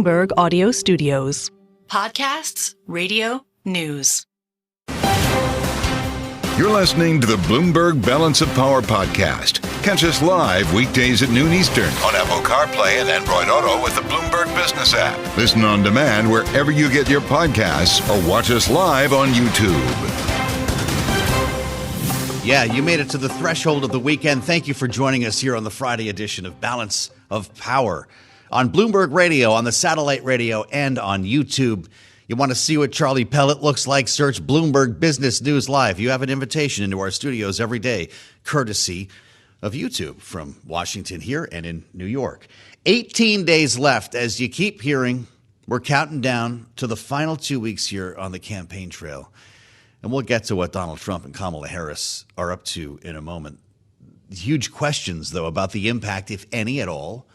Bloomberg Audio Studios. Podcasts, radio, news. You're listening to the Bloomberg Balance of Power podcast. Catch us live weekdays at noon Eastern on Apple CarPlay and Android Auto with the Bloomberg Business app. Listen on demand wherever you get your podcasts or watch us live on YouTube. Yeah, you made it to the threshold of the weekend. Thank you for joining us here on the Friday edition of Balance of Power on Bloomberg Radio, on the satellite radio, and on YouTube. You want to see what Charlie Pellet looks like? Search Bloomberg Business News Live. You have an invitation into our studios every day, courtesy of YouTube from Washington here and in New York. 18 days left. As you keep hearing, we're counting down to the final 2 weeks here on the campaign trail. And we'll get to what Donald Trump and Kamala Harris are up to in a moment. Huge questions, though, about the impact, if any at all,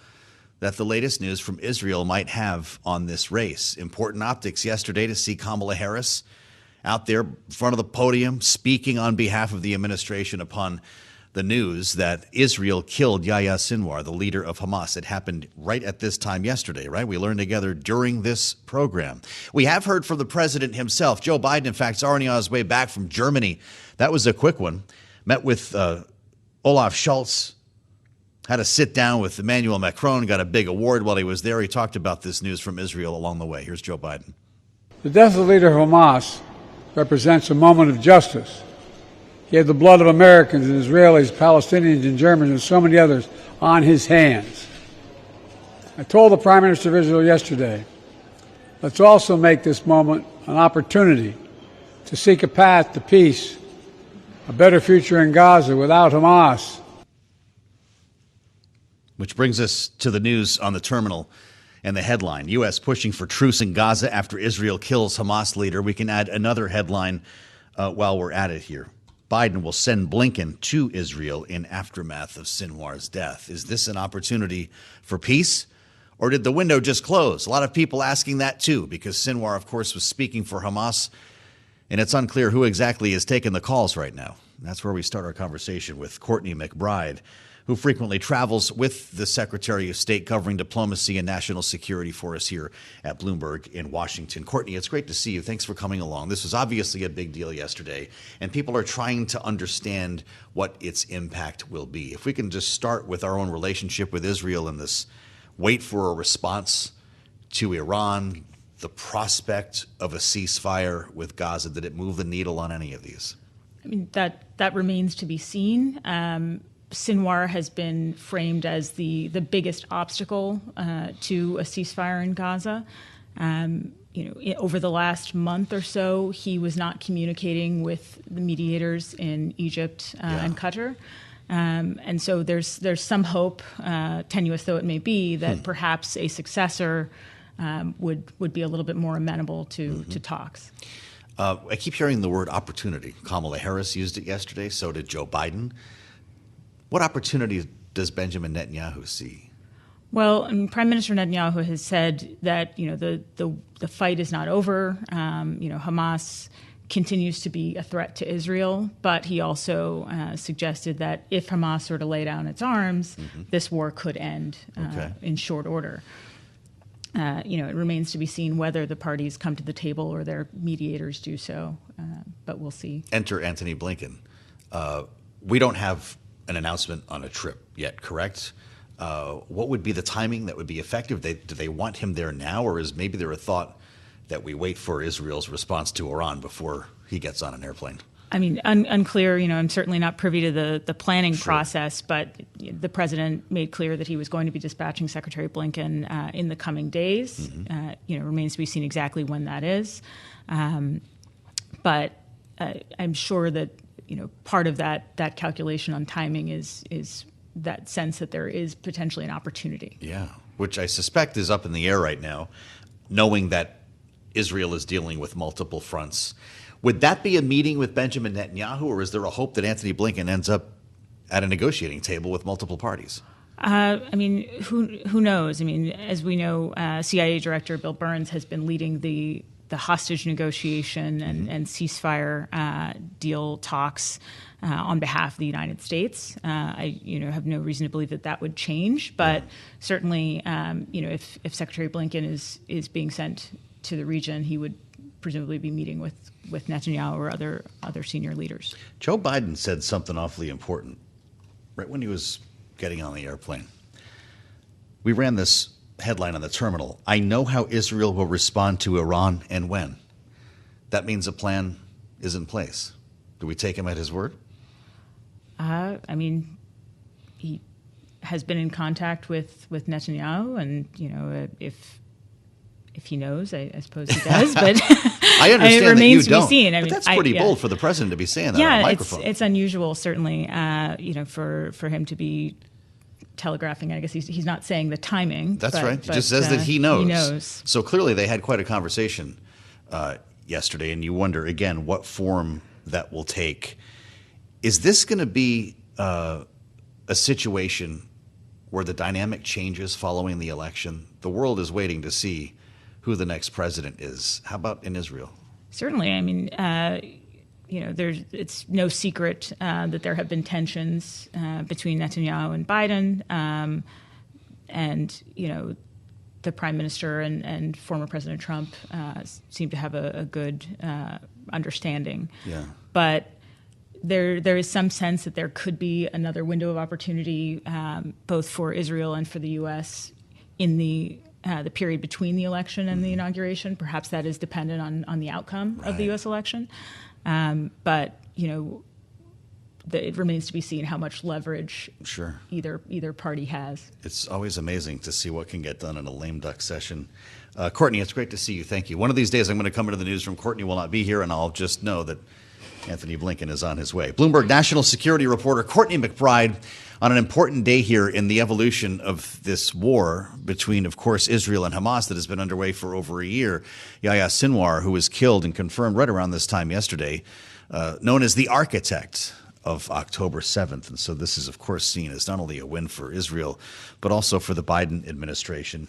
that the latest news from Israel might have on this race. Important optics yesterday to see Kamala Harris out there in front of the podium speaking on behalf of the administration upon the news that Israel killed Yahya Sinwar, the leader of Hamas. It happened right at this time yesterday, right? We learned together during this program. We have heard from the president himself. Joe Biden, in fact, is already on his way back from Germany. That was a quick one. Met with Olaf Scholz. Had a sit down with Emmanuel Macron, got a big award while he was there. He talked about this news from Israel along the way. Here's Joe Biden. The death of the leader of Hamas represents a moment of justice. He had the blood of Americans and Israelis, Palestinians and Germans and so many others on his hands. I told the Prime Minister of Israel yesterday, let's also make this moment an opportunity to seek a path to peace, a better future in Gaza without Hamas. Which brings us to the news on the terminal and the headline. U.S. pushing for truce in Gaza after Israel kills Hamas leader. We can add another headline while we're at it here. Biden will send Blinken to Israel in aftermath of Sinwar's death. Is this an opportunity for peace, or did the window just close? A lot of people asking that, too, because Sinwar, of course, was speaking for Hamas, and it's unclear who exactly is taking the calls right now. That's where we start our conversation with Courtney McBride, who frequently travels with the Secretary of State covering diplomacy and national security for us here at Bloomberg in Washington. Courtney, it's great to see you. Thanks for coming along. This was obviously a big deal yesterday, and people are trying to understand what its impact will be. If we can just start with our own relationship with Israel and this wait for a response to Iran, the prospect of a ceasefire with Gaza, did it move the needle on any of these? I mean, that remains to be seen. Sinwar has been framed as the biggest obstacle to a ceasefire in Gaza. Over the last month or so, he was not communicating with the mediators in Egypt and Qatar. And so there's some hope, tenuous though it may be, that perhaps a successor would be a little bit more amenable to talks. I keep hearing the word opportunity. Kamala Harris used it yesterday, so did Joe Biden. What opportunity does Benjamin Netanyahu see? Well, Prime Minister Netanyahu has said that the fight is not over. Hamas continues to be a threat to Israel, but he also suggested that if Hamas were to lay down its arms, this war could end in short order. It remains to be seen whether the parties come to the table or their mediators do so, but we'll see. Enter Antony Blinken. We don't have an announcement on a trip yet, correct? What would be the timing that would be effective? Do they want him there now, or is maybe there a thought that we wait for Israel's response to Iran before he gets on an airplane? I mean, unclear. I'm certainly not privy to the planning process, but the president made clear that he was going to be dispatching Secretary Blinken in the coming days. Remains to be seen exactly when that is. But I'm sure that part of that calculation on timing is that sense that there is potentially an opportunity. Yeah, which I suspect is up in the air right now, knowing that Israel is dealing with multiple fronts. Would that be a meeting with Benjamin Netanyahu, or is there a hope that Antony Blinken ends up at a negotiating table with multiple parties? Who knows? As we know, CIA Director Bill Burns has been leading the hostage negotiation and ceasefire deal talks on behalf of the United States. I have no reason to believe that would change, but certainly, if Secretary Blinken is being sent to the region, he would presumably be meeting with Netanyahu or other senior leaders. Joe Biden said something awfully important right when he was getting on the airplane. We ran this headline on the terminal. I know how Israel will respond to Iran and when. That means a plan is in place. Do we take him at his word? He has been in contact with Netanyahu, and if he knows, I suppose he does. But I understand it remains that you to be seen. But that's pretty bold for the president to be saying that on a microphone. It's unusual, certainly. For him to be telegraphing. I guess he's not saying the timing. That's right. He just says that he knows. He knows. So clearly, they had quite a conversation yesterday, and you wonder again what form that will take. Is this going to be a situation where the dynamic changes following the election? The world is waiting to see who the next president is. How about in Israel? Certainly. It's no secret that there have been tensions between Netanyahu and Biden, and the Prime Minister and former President Trump seem to have a good understanding. Yeah. But there is some sense that there could be another window of opportunity, both for Israel and for the U.S. in the period between the election and the inauguration. Perhaps that is dependent on the outcome of the U.S. election. But it remains to be seen how much leverage either party has. It's always amazing to see what can get done in a lame duck session. Courtney, it's great to see you. Thank you. One of these days I'm going to come into the newsroom. Courtney will not be here, and I'll just know that Antony Blinken is on his way. Bloomberg national security reporter Courtney McBride on an important day here in the evolution of this war between, of course, Israel and Hamas that has been underway for over a year. Yahya Sinwar, who was killed and confirmed right around this time yesterday, known as the architect of October 7th. And so this is, of course, seen as not only a win for Israel, but also for the Biden administration.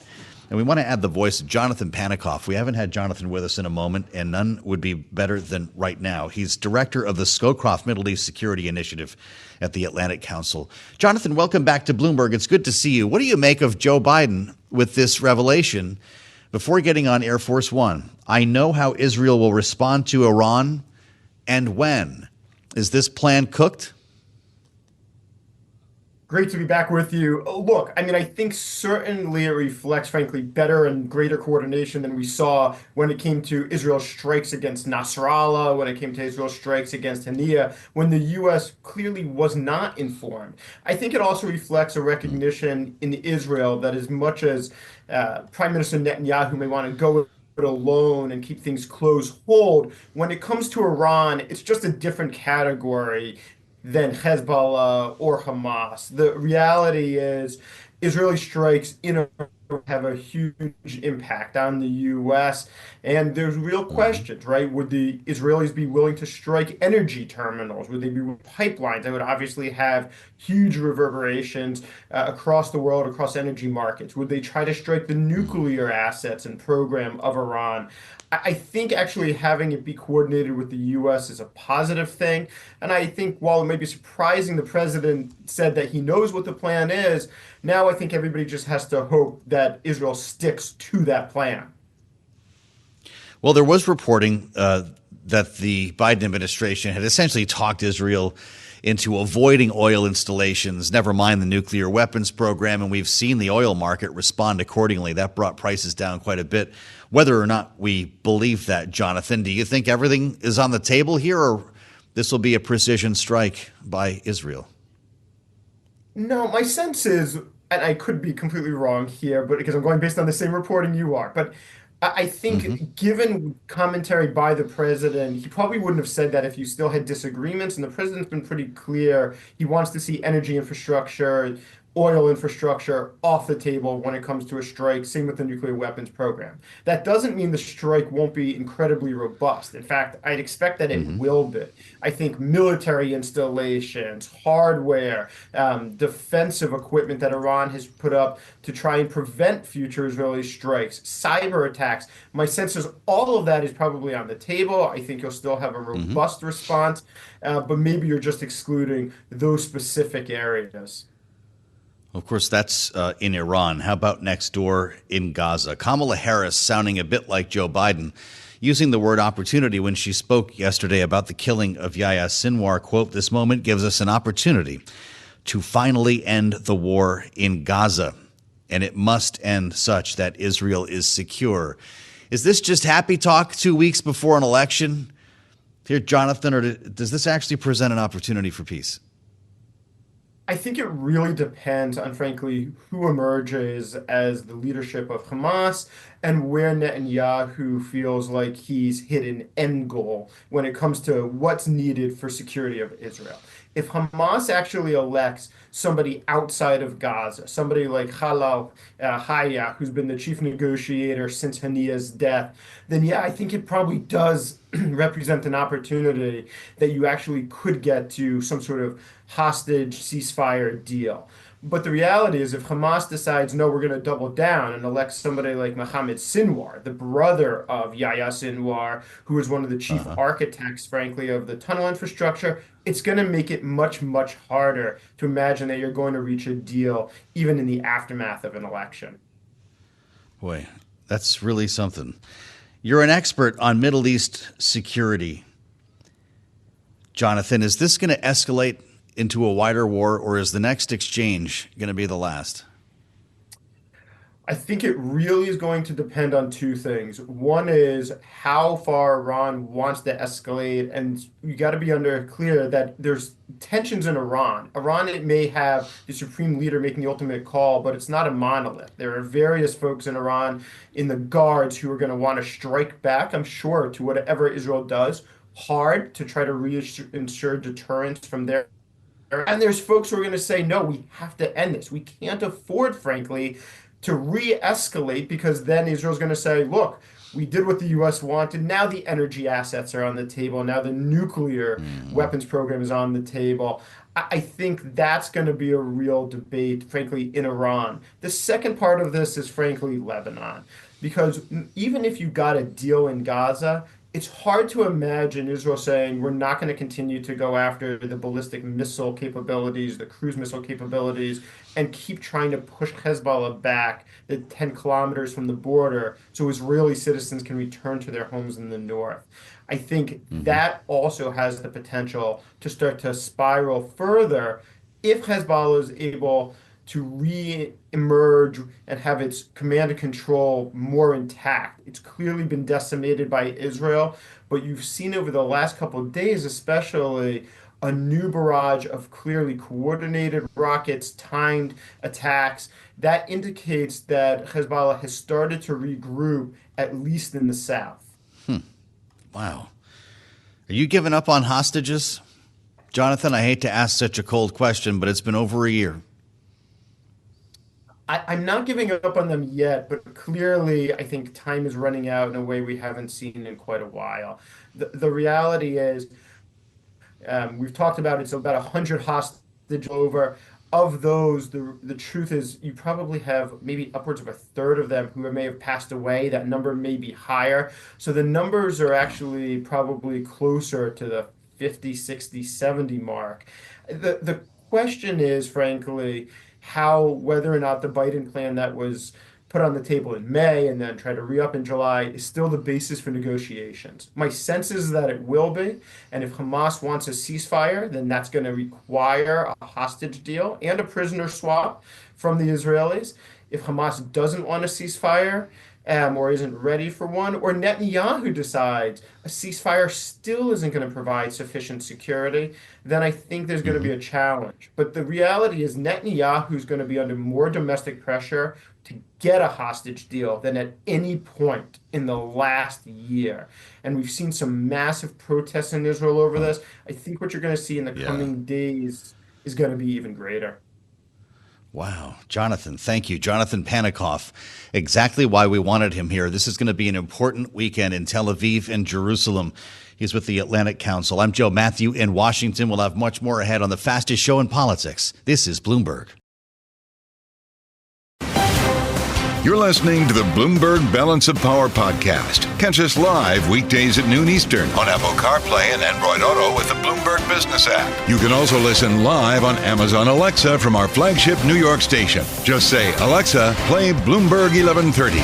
And we want to add the voice of Jonathan Panikoff. We haven't had Jonathan with us in a moment, and none would be better than right now. He's director of the Scowcroft Middle East Security Initiative at the Atlantic Council. Jonathan, welcome back to Bloomberg. It's good to see you. What do you make of Joe Biden with this revelation before getting on Air Force One? I know how Israel will respond to Iran and when. Is this plan cooked? Great to be back with you. Look, I think certainly it reflects, frankly, better and greater coordination than we saw when it came to Israel's strikes against Nasrallah, when it came to Israel's strikes against Hania, when the U.S. clearly was not informed. I think it also reflects a recognition in Israel that as much as Prime Minister Netanyahu may want to go it alone and keep things close hold, when it comes to Iran, it's just a different category than Hezbollah or Hamas. The reality is Israeli strikes in Iran have a huge impact on the U.S. And there's real questions, right? Would the Israelis be willing to strike energy terminals? Would they be pipelines? That would obviously have huge reverberations across the world, across energy markets. Would they try to strike the nuclear assets and program of Iran? I think actually having it be coordinated with the U.S. is a positive thing. And I think while it may be surprising the president said that he knows what the plan is, now I think everybody just has to hope that Israel sticks to that plan. Well, there was reporting that the Biden administration had essentially talked Israel into avoiding oil installations, never mind the nuclear weapons program, and we've seen the oil market respond accordingly. That brought prices down quite a bit. Whether or not we believe that, Jonathan, do you think everything is on the table here, or this will be a precision strike by Israel? No, my sense is, and I could be completely wrong here, but because I'm going based on the same reporting you are, but I think given commentary by the president, he probably wouldn't have said that if you still had disagreements. And the president's been pretty clear. He wants to see energy infrastructure oil infrastructure off the table when it comes to a strike. Same with the nuclear weapons program. That doesn't mean the strike won't be incredibly robust. In fact, I'd expect that it will be. I think military installations, hardware, defensive equipment that Iran has put up to try and prevent future Israeli strikes, cyber attacks. My sense is all of that is probably on the table. I think you'll still have a robust response, but maybe you're just excluding those specific areas. Of course, that's in Iran. How about next door in Gaza? Kamala Harris sounding a bit like Joe Biden, using the word opportunity when she spoke yesterday about the killing of Yahya Sinwar. Quote, "This moment gives us an opportunity to finally end the war in Gaza, and it must end such that Israel is secure." Is this just happy talk 2 weeks before an election here, Jonathan, or does this actually present an opportunity for peace? I think it really depends on, frankly, who emerges as the leadership of Hamas and where Netanyahu feels like he's hit an end goal when it comes to what's needed for security of Israel. If Hamas actually elects somebody outside of Gaza, somebody like Hayya, who's been the chief negotiator since Haniya's death, then yeah, I think it probably does represent an opportunity that you actually could get to some sort of hostage ceasefire deal. But the reality is, if Hamas decides, no, we're going to double down and elect somebody like Mohammed Sinwar, the brother of Yahya Sinwar, who was one of the chief architects, frankly, of the tunnel infrastructure, it's going to make it much, much harder to imagine that you're going to reach a deal even in the aftermath of an election. Boy, that's really something. You're an expert on Middle East security. Jonathan, is this going to escalate into a wider war, or is the next exchange going to be the last? I think it really is going to depend on two things. One is how far Iran wants to escalate, and you got to be clear that there's tensions in Iran. Iran, it may have the supreme leader making the ultimate call, but it's not a monolith. There are various folks in Iran, in the guards, who are going to want to strike back, I'm sure, to whatever Israel does, hard to try to ensure deterrence from there. And there's folks who are going to say, no, we have to end this. We can't afford, frankly, to re-escalate, because then Israel's going to say, look, we did what the U.S. wanted. Now the energy assets are on the table. Now the nuclear weapons program is on the table. I think that's going to be a real debate, frankly, in Iran. The second part of this is, frankly, Lebanon. Because even if you got a deal in Gaza, it's hard to imagine Israel saying, we're not going to continue to go after the ballistic missile capabilities, the cruise missile capabilities, and keep trying to push Hezbollah back the 10 kilometers from the border so Israeli citizens can return to their homes in the north. I think that also has the potential to start to spiral further if Hezbollah is able to re-emerge and have its command and control more intact. It's clearly been decimated by Israel, but you've seen over the last couple of days, especially, a new barrage of clearly coordinated rockets, timed attacks. That indicates that Hezbollah has started to regroup, at least in the south. Wow. Are you giving up on hostages? Jonathan, I hate to ask such a cold question, but it's been over a year. I'm not giving up on them yet, but clearly I think time is running out in a way we haven't seen in quite a while. The reality is, we've talked about it's about 100 hostages over. Of those, the truth is you probably have maybe upwards of a third of them who may have passed away. That number may be higher. So the numbers are actually probably closer to the 50, 60, 70 mark. The question is, frankly, whether or not the Biden plan that was put on the table in May and then try to re-up in July is still the basis for negotiations. My sense is that it will be, and if Hamas wants a ceasefire, then that's going to require a hostage deal and a prisoner swap from the Israelis. If Hamas doesn't want a ceasefire, or isn't ready for one, or Netanyahu decides a ceasefire still isn't going to provide sufficient security, then I think there's going to be a challenge. But the reality is Netanyahu's going to be under more domestic pressure to get a hostage deal than at any point in the last year. And we've seen some massive protests in Israel over this. I think what you're going to see in the coming days is going to be even greater. Wow. Jonathan, thank you. Jonathan Panikoff, exactly why we wanted him here. This is going to be an important weekend in Tel Aviv and Jerusalem. He's with the Atlantic Council. I'm Joe Mathieu in Washington. We'll have much more ahead on the fastest show in politics. This is Bloomberg. You're listening to the Bloomberg Balance of Power podcast. Catch us live weekdays at noon Eastern on Apple CarPlay and Android Auto with the Bloomberg Business app. You can also listen live on Amazon Alexa from our flagship New York station. Just say, Alexa, play Bloomberg 1130.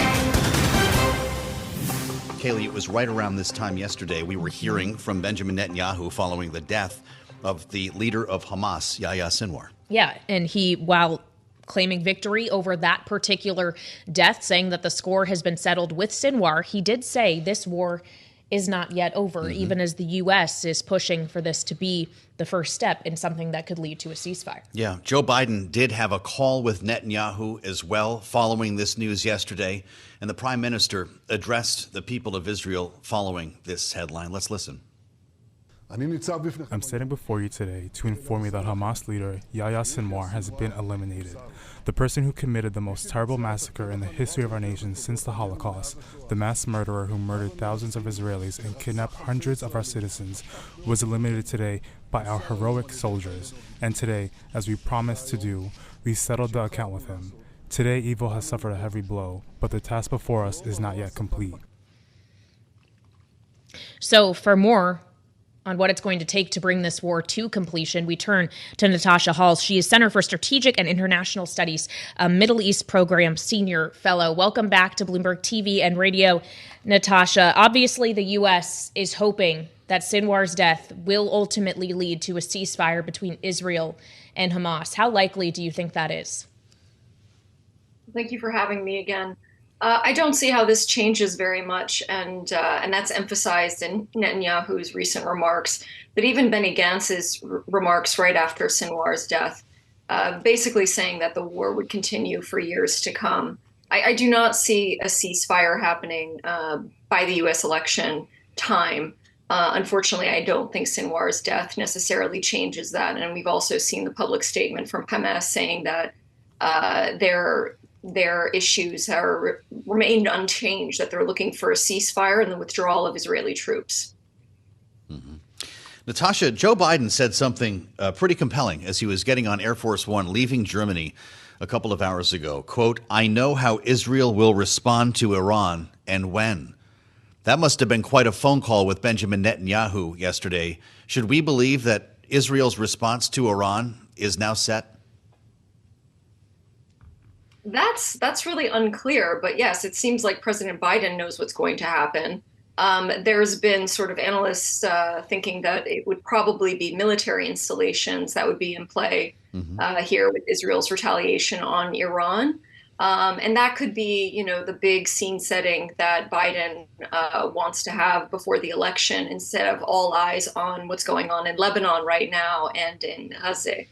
Kailey, it was right around this time yesterday we were hearing from Benjamin Netanyahu following the death of the leader of Hamas, Yahya Sinwar. Yeah, and he, while claiming victory over that particular death, saying that the score has been settled with Sinwar, he did say this war is not yet over, even as the U.S. is pushing for this to be the first step in something that could lead to a ceasefire. Yeah, Joe Biden did have a call with Netanyahu as well following this news yesterday, and the prime minister addressed the people of Israel following this headline. Let's listen. I'm standing before you today to inform you that Hamas leader Yahya Sinwar has been eliminated. The person who committed the most terrible massacre in the history of our nation since the Holocaust, the mass murderer who murdered thousands of Israelis and kidnapped hundreds of our citizens, was eliminated today by our heroic soldiers. And today, as we promised to do, we settled the account with him. Today, evil has suffered a heavy blow, but the task before us is not yet complete. So for more on what it's going to take to bring this war to completion, we turn to Natasha Hall. She is Center for Strategic and International Studies, a Middle East Program Senior Fellow. Welcome back to Bloomberg TV and Radio, Natasha. Obviously, the U.S. is hoping that Sinwar's death will ultimately lead to a ceasefire between Israel and Hamas. How likely do you think that is? Thank you for having me again. I don't see how this changes very much, and that's emphasized in Netanyahu's recent remarks, but even Benny Gantz's remarks right after Sinwar's death, basically saying that the war would continue for years to come. I do not see a ceasefire happening by the U.S. election time. Unfortunately, I don't think Sinwar's death necessarily changes that, and we've also seen the public statement from Hamas saying that their issues are remained unchanged, that they're looking for a ceasefire and the withdrawal of Israeli troops. Natasha, Joe Biden said something pretty compelling as he was getting on Air Force One, leaving Germany a couple of hours ago. Quote, "I know how Israel will respond to Iran and when." That must have been quite a phone call with Benjamin Netanyahu yesterday. Should we believe that Israel's response to Iran is now set? That's really unclear, but yes, it seems like President Biden knows what's going to happen. There's been sort of analysts thinking that it would probably be military installations that would be in play here with Israel's retaliation on Iran. And that could be, the big scene setting that Biden wants to have before the election instead of all eyes on what's going on in Lebanon right now and in Gaza.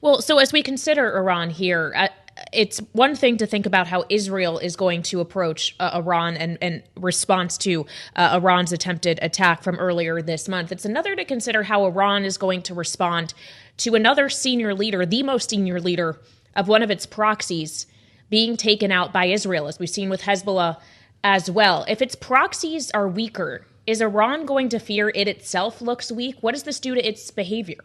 Well, so as we consider Iran here, it's one thing to think about how Israel is going to approach Iran and response to Iran's attempted attack from earlier this month. It's another to consider how Iran is going to respond to another senior leader, the most senior leader of one of its proxies, being taken out by Israel, as we've seen with Hezbollah as well. If its proxies are weaker, is Iran going to fear it itself looks weak? What does this do to its behavior?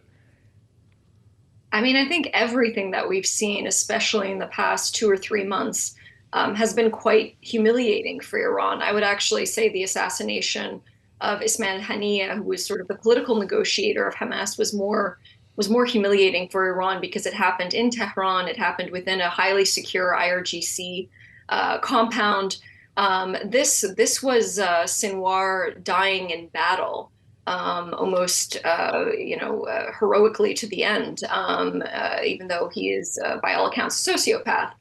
I mean, I think everything that we've seen, especially in the past 2 or 3 months, has been quite humiliating for Iran. I would actually say the assassination of Ismail Haniyeh, who was sort of the political negotiator of Hamas, was more humiliating for Iran because it happened in Tehran. It happened within a highly secure IRGC compound. This was Sinwar dying in battle. Almost, heroically to the end, even though he is, by all accounts, a sociopath.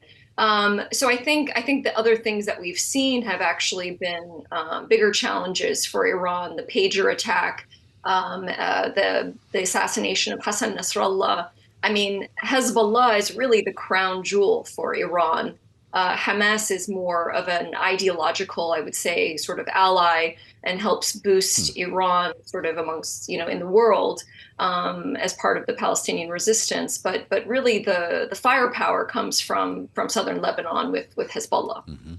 So I think the other things that we've seen have actually been bigger challenges for Iran. The pager attack, the assassination of Hassan Nasrallah. I mean, Hezbollah is really the crown jewel for Iran. Hamas is more of an ideological, I would say, sort of ally and helps boost Iran sort of amongst, in the world as part of the Palestinian resistance. But really the firepower comes from southern Lebanon with Hezbollah. Mm-hmm.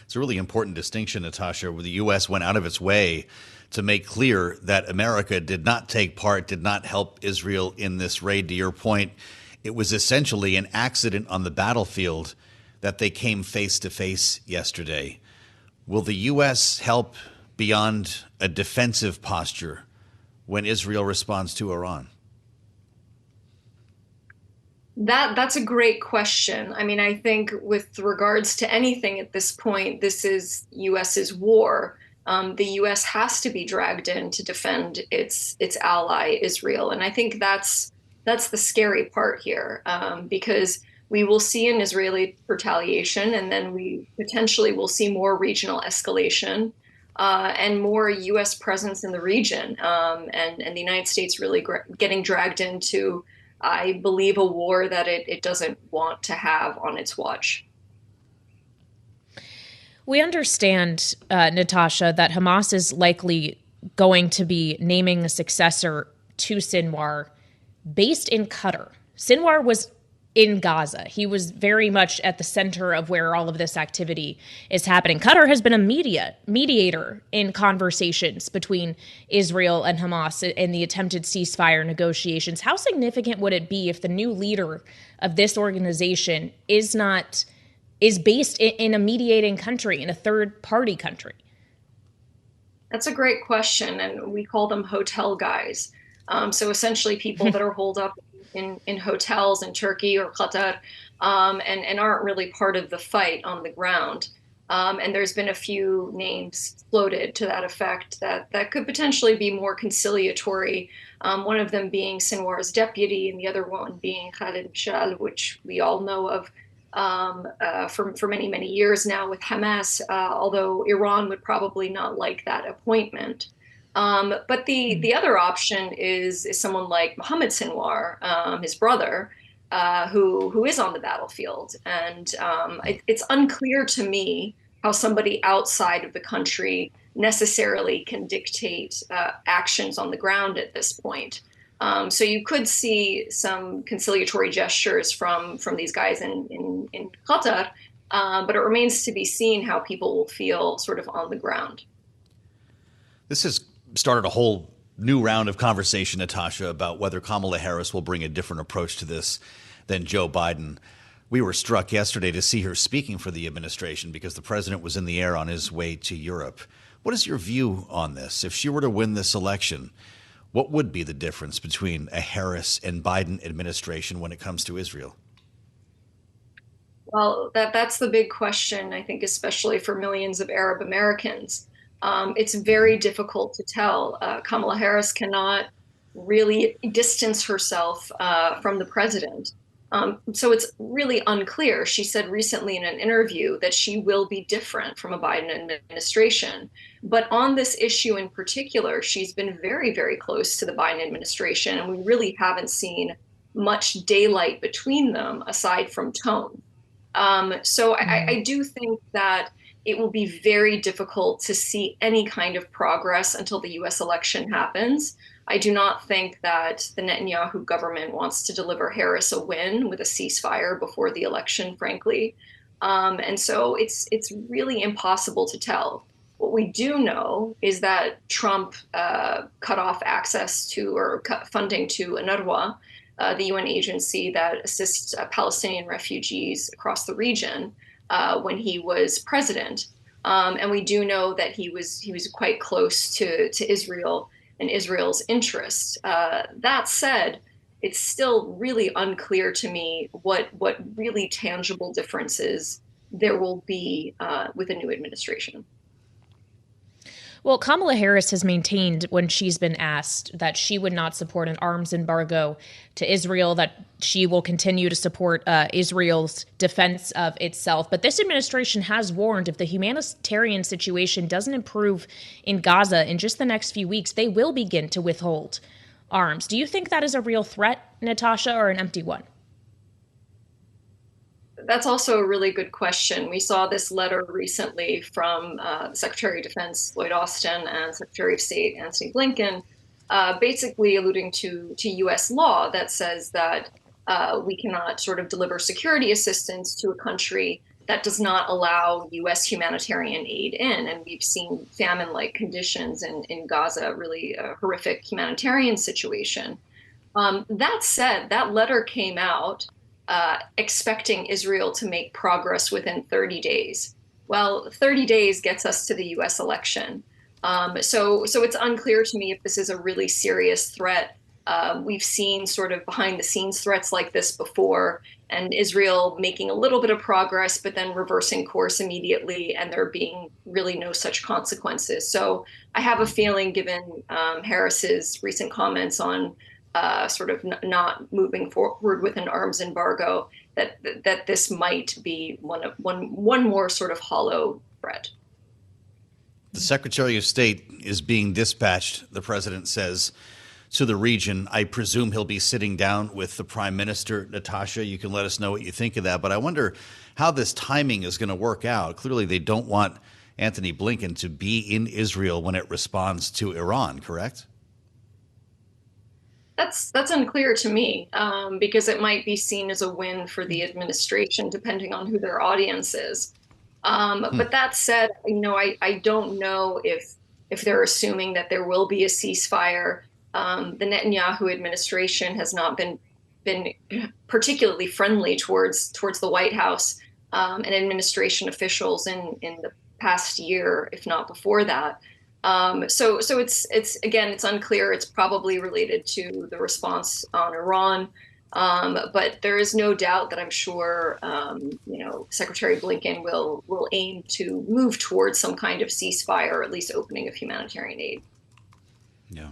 It's a really important distinction, Natasha, where the U.S. went out of its way to make clear that America did not take part, did not help Israel in this raid. To your point, it was essentially an accident on the battlefield that they came face to face yesterday. Will the U.S. help beyond a defensive posture when Israel responds to Iran? That's a great question. I mean, I think with regards to anything at this point, this is U.S.'s war. The U.S. has to be dragged in to defend its ally, Israel. And I think that's the scary part here, because we will see an Israeli retaliation, and then we potentially will see more regional escalation and more U.S. presence in the region, and the United States really getting dragged into, I believe, a war that it doesn't want to have on its watch. We understand, Natasha, that Hamas is likely going to be naming a successor to Sinwar based in Qatar. Sinwar was in Gaza. He was very much at the center of where all of this activity is happening. Qatar has been a mediator in conversations between Israel and Hamas in the attempted ceasefire negotiations. How significant would it be if the new leader of this organization is based in a mediating country, in a third-party country? That's a great question, and we call them hotel guys. So essentially people that are holed up in hotels in Turkey or Qatar and aren't really part of the fight on the ground. And there's been a few names floated to that effect that could potentially be more conciliatory, one of them being Sinwar's deputy and the other one being Khalid Mashal, which we all know of for many, many years now with Hamas, although Iran would probably not like that appointment. But the other option is someone like Mohammed Sinwar, his brother, who is on the battlefield. And it's unclear to me how somebody outside of the country necessarily can dictate actions on the ground at this point. So you could see some conciliatory gestures from these guys in Qatar, but it remains to be seen how people will feel sort of on the ground. This has started a whole new round of conversation, Natasha, about whether Kamala Harris will bring a different approach to this than Joe Biden. We were struck yesterday to see her speaking for the administration because the president was in the air on his way to Europe. What is your view on this? If she were to win this election, what would be the difference between a Harris and Biden administration when it comes to Israel? Well, that's the big question, I think, especially for millions of Arab Americans. It's very difficult to tell. Kamala Harris cannot really distance herself from the president. So it's really unclear. She said recently in an interview that she will be different from a Biden administration. But on this issue in particular, she's been very, very close to the Biden administration, and we really haven't seen much daylight between them aside from tone. So I do think that it will be very difficult to see any kind of progress until the U.S. election happens. I do not think that the Netanyahu government wants to deliver Harris a win with a ceasefire before the election, frankly. And so it's really impossible to tell. What we do know is that Trump cut off access to or cut funding to UNRWA, the UN agency that assists Palestinian refugees across the region, when he was president. And we do know that he was quite close to Israel and Israel's interests. That said, it's still really unclear to me what really tangible differences there will be with a new administration. Well, Kamala Harris has maintained when she's been asked that she would not support an arms embargo to Israel, that she will continue to support Israel's defense of itself. But this administration has warned if the humanitarian situation doesn't improve in Gaza in just the next few weeks, they will begin to withhold arms. Do you think that is a real threat, Natasha, or an empty one? That's also a really good question. We saw this letter recently from Secretary of Defense Lloyd Austin and Secretary of State Antony Blinken, basically alluding to U.S. law that says that we cannot sort of deliver security assistance to a country that does not allow U.S. humanitarian aid in. And we've seen famine-like conditions in Gaza, really a horrific humanitarian situation. That said, that letter came out expecting Israel to make progress within 30 days. Well, 30 days gets us to the U.S. election. So it's unclear to me if this is a really serious threat. We've seen sort of behind the scenes threats like this before, and Israel making a little bit of progress, but then reversing course immediately, and there being really no such consequences. So I have a feeling, given Harris's recent comments on sort of not moving forward with an arms embargo, that this might be one more sort of hollow threat. The Secretary of State is being dispatched, the president says, to the region. I presume he'll be sitting down with the Prime Minister. Natasha, you can let us know what you think of that. But I wonder how this timing is going to work out. Clearly, they don't want Antony Blinken to be in Israel when it responds to Iran, correct? That's unclear to me, because it might be seen as a win for the administration, depending on who their audience is. But that said, I don't know if they're assuming that there will be a ceasefire. The Netanyahu administration has not been particularly friendly towards the White House and administration officials in the past year, if not before that. So it's unclear. It's probably related to the response on Iran. But there is no doubt that I'm sure, Secretary Blinken will aim to move towards some kind of ceasefire, or at least opening of humanitarian aid. Yeah.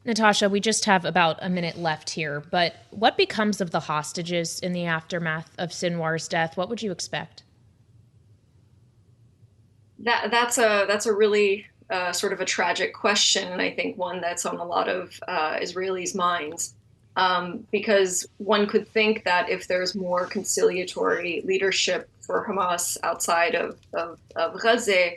Natasha, we just have about a minute left here, but what becomes of the hostages in the aftermath of Sinwar's death? What would you expect? That's a really sort of a tragic question, and I think one that's on a lot of Israelis' minds. Because one could think that if there's more conciliatory leadership for Hamas outside of Gaza,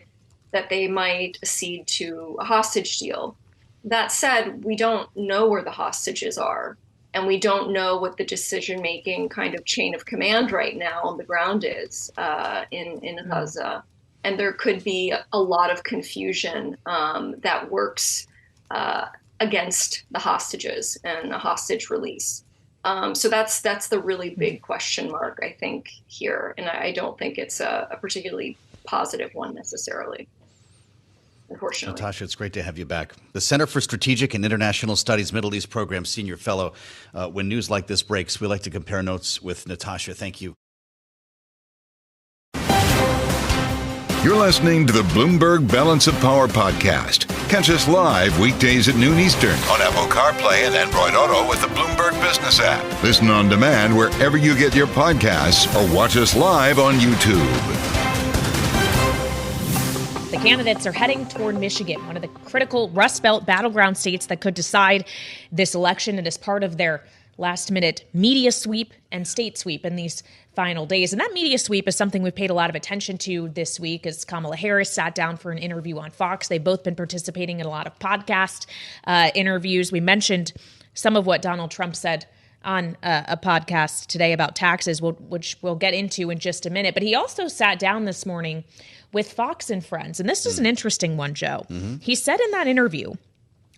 that they might accede to a hostage deal. That said, we don't know where the hostages are, and we don't know what the decision-making kind of chain of command right now on the ground is in Gaza. And there could be a lot of confusion that works against the hostages and a hostage release. So that's the really big question mark, I think, here. And I don't think it's a particularly positive one necessarily, unfortunately. Natasha, it's great to have you back. The Center for Strategic and International Studies Middle East Program Senior Fellow. When news like this breaks, we like to compare notes with Natasha. Thank you. You're listening to the Bloomberg Balance of Power podcast. Catch us live weekdays at noon Eastern on Apple CarPlay and Android Auto with the Bloomberg Business app. Listen on demand wherever you get your podcasts or watch us live on YouTube. The candidates are heading toward Michigan, one of the critical Rust Belt battleground states that could decide this election. It is part of their last-minute media sweep and state sweep in these final days. And that media sweep is something we've paid a lot of attention to this week as Kamala Harris sat down for an interview on Fox. They've both been participating in a lot of podcast interviews. We mentioned some of what Donald Trump said on a podcast today about taxes, which we'll get into in just a minute. But he also sat down this morning with Fox and Friends. And this is an interesting one, Joe. Mm-hmm. He said in that interview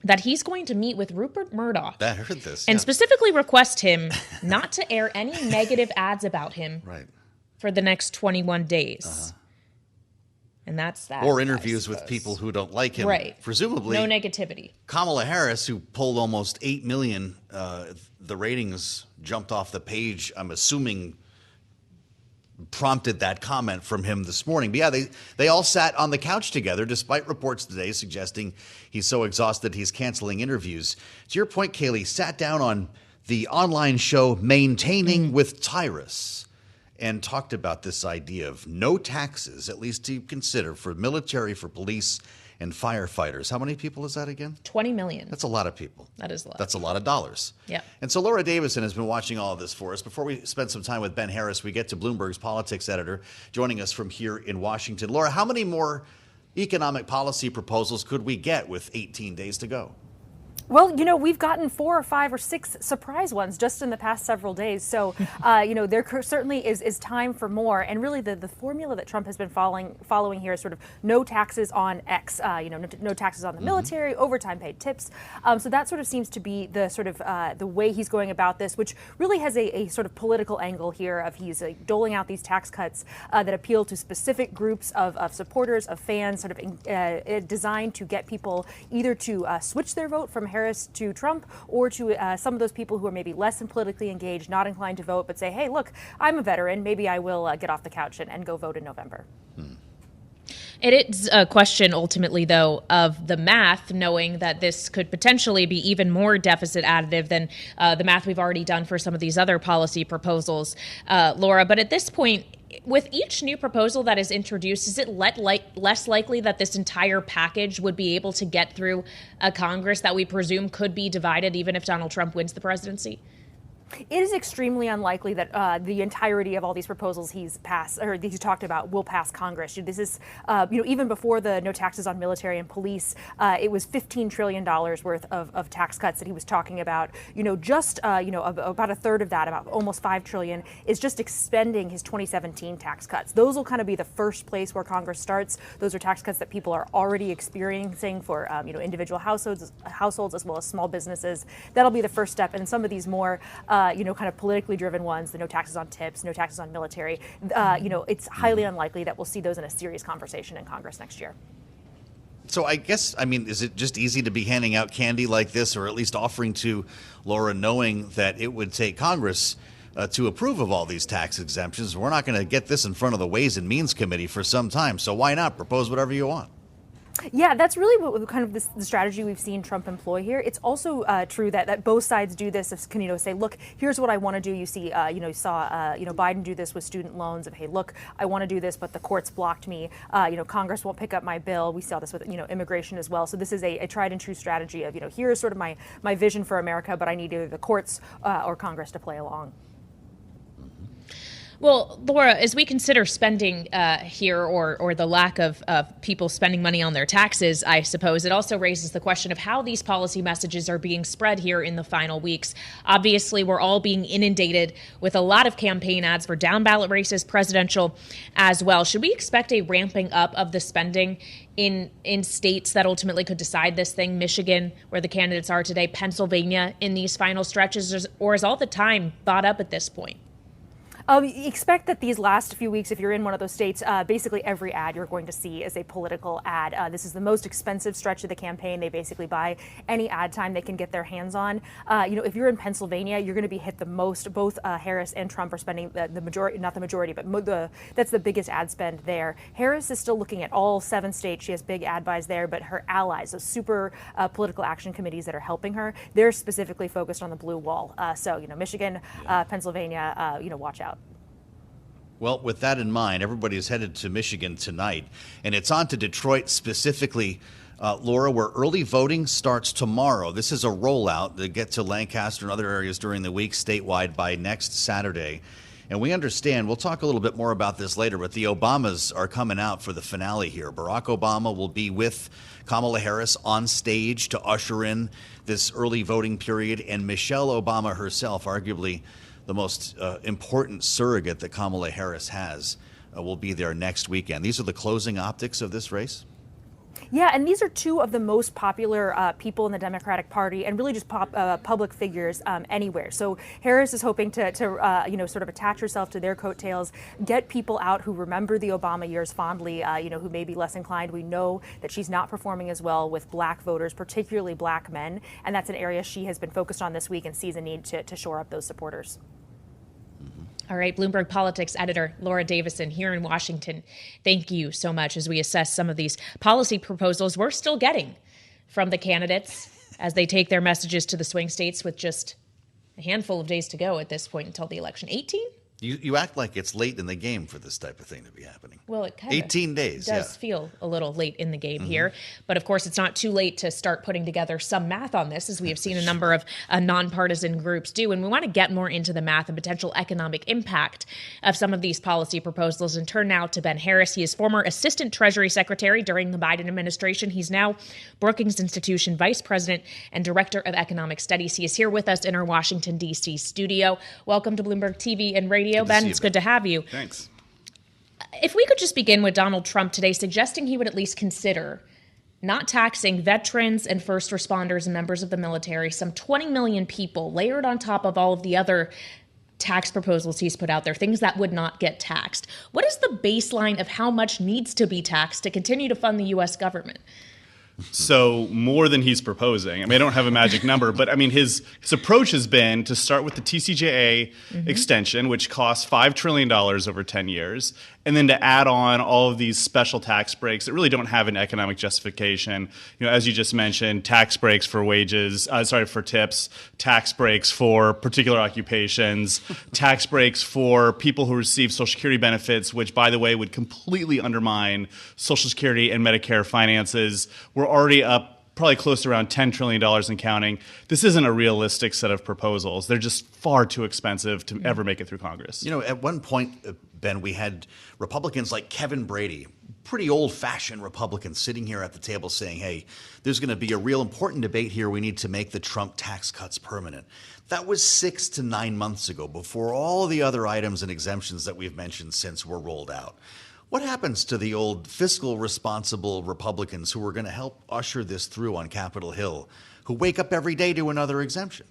that he's going to meet with Rupert Murdoch. I heard this. And specifically request him not to air any negative ads about him for the next 21 days. And that's that. Or interviews with people who don't like him. Right. Presumably. No negativity. Kamala Harris, who polled almost 8 million, the ratings jumped off the page, I'm assuming prompted that comment from him this morning. But yeah, they all sat on the couch together, despite reports today suggesting he's so exhausted he's canceling interviews. To your point, Kailey, sat down on the online show Maintaining with Tyrus and talked about this idea of no taxes, at least to consider, for military, for police, and firefighters. How many people is that again? 20 million. That's a lot of people. That is a lot. That's a lot of dollars. Yeah. And so Laura Davison has been watching all of this for us. Before we spend some time with Ben Harris, we get to Bloomberg's politics editor joining us from here in Washington. Laura, how many more economic policy proposals could we get with 18 days to go? Well, we've gotten 4 or 5 or 6 surprise ones just in the past several days. So, there certainly is time for more. And really, the formula that Trump has been following here is sort of no taxes on X, no taxes on the military, overtime paid tips. So that sort of seems to be the sort of the way he's going about this, which really has a sort of political angle here of he's doling out these tax cuts that appeal to specific groups of supporters, of fans, sort of designed to get people either to switch their vote from Harris to Trump, or to some of those people who are maybe less than politically engaged, not inclined to vote, but say, hey, look, I'm a veteran. Maybe I will get off the couch and go vote in November. It is a question, ultimately, though, of the math, knowing that this could potentially be even more deficit additive than the math we've already done for some of these other policy proposals, Laura. But at this point, with each new proposal that is introduced, is it less likely that this entire package would be able to get through a Congress that we presume could be divided even if Donald Trump wins the presidency? It is extremely unlikely that the entirety of all these proposals he's talked about will pass Congress. This is, even before the no taxes on military and police, it was $15 trillion worth of tax cuts that he was talking about. About a third of that, about almost $5 trillion, is just expending his 2017 tax cuts. Those will kind of be the first place where Congress starts. Those are tax cuts that people are already experiencing for, individual households as well as small businesses. That'll be the first step. And some of these more kind of politically driven ones, the no taxes on tips, no taxes on military, it's highly unlikely that we'll see those in a serious conversation in Congress next year. So I guess, is it just easy to be handing out candy like this, or at least offering to Laura, knowing that it would take Congress to approve of all these tax exemptions? We're not going to get this in front of the Ways and Means Committee for some time, so why not propose whatever you want? Yeah, that's really what kind of the strategy we've seen Trump employ here. It's also true that both sides do this. Say, look, here's what I want to do. You see, you saw Biden do this with student loans. Of, hey, look, I want to do this, but the courts blocked me. Congress won't pick up my bill. We saw this with immigration as well. So this is a tried and true strategy of here's sort of my vision for America, but I need either the courts or Congress to play along. Well, Laura, as we consider spending here or the lack of people spending money on their taxes, I suppose, it also raises the question of how these policy messages are being spread here in the final weeks. Obviously, we're all being inundated with a lot of campaign ads for down ballot races, presidential as well. Should we expect a ramping up of the spending in states that ultimately could decide this thing? Michigan, where the candidates are today, Pennsylvania in these final stretches, or is all the time bought up at this point? Expect that these last few weeks, if you're in one of those states, basically every ad you're going to see is a political ad. This is the most expensive stretch of the campaign. They basically buy any ad time they can get their hands on. If you're in Pennsylvania, you're going to be hit the most. Both Harris and Trump are spending the majority, not the majority, but that's the biggest ad spend there. Harris is still looking at all 7 states. She has big ad buys there, but her allies, those super political action committees that are helping her, they're specifically focused on the blue wall. Michigan, Pennsylvania, watch out. Well, with that in mind, everybody is headed to Michigan tonight, and it's on to Detroit specifically, Laura, where early voting starts tomorrow. This is a rollout to get to Lancaster and other areas during the week statewide by next Saturday. And we understand, we'll talk a little bit more about this later, but the Obamas are coming out for the finale here. Barack Obama will be with Kamala Harris on stage to usher in this early voting period, and Michelle Obama herself, arguably the most important surrogate that Kamala Harris has, will be there next weekend. These are the closing optics of this race? Yeah, and these are two of the most popular people in the Democratic Party, and really just public figures anywhere. So Harris is hoping to sort of attach herself to their coattails, get people out who remember the Obama years fondly, who may be less inclined. We know that she's not performing as well with black voters, particularly black men, and that's an area she has been focused on this week and sees a need to shore up those supporters. All right, Bloomberg Politics editor Laura Davison here in Washington. Thank you so much as we assess some of these policy proposals we're still getting from the candidates as they take their messages to the swing states with just a handful of days to go at this point until the election. 18? You act like it's late in the game for this type of thing to be happening. Well, it kind 18 days does feel a little late in the game here. But of course, it's not too late to start putting together some math on this, as we have seen a number of nonpartisan groups do. And we want to get more into the math and potential economic impact of some of these policy proposals and turn now to Ben Harris. He is former Assistant Treasury Secretary during the Biden administration. He's now Brookings Institution Vice President and Director of Economic Studies. He is here with us in our Washington, D.C. studio. Welcome to Bloomberg TV and Radio. Ben, it's good to have you. Thanks. If we could just begin with Donald Trump today, suggesting he would at least consider not taxing veterans and first responders and members of the military, some 20 million people layered on top of all of the other tax proposals he's put out there, things that would not get taxed. What is the baseline of how much needs to be taxed to continue to fund the U.S. government? So more than he's proposing. I mean, I don't have a magic number, but I mean, his approach has been to start with the TCJA extension, which costs $5 trillion over 10 years, and then to add on all of these special tax breaks that really don't have an economic justification. You know, as you just mentioned, tax breaks for wages, for tips, tax breaks for particular occupations, tax breaks for people who receive Social Security benefits, which, by the way, would completely undermine Social Security and Medicare finances. We're already up probably close to around $10 trillion and counting. This isn't a realistic set of proposals. They're just far too expensive to ever make it through Congress. You know, at one point, Ben, we had Republicans like Kevin Brady, pretty old-fashioned Republicans, sitting here at the table saying, hey, there's going to be a real important debate here. We need to make the Trump tax cuts permanent. That was 6 to 9 months ago, before all the other items and exemptions that we've mentioned since were rolled out. What happens to the old fiscal responsible Republicans who are going to help usher this through on Capitol Hill, who wake up every day to another exemption?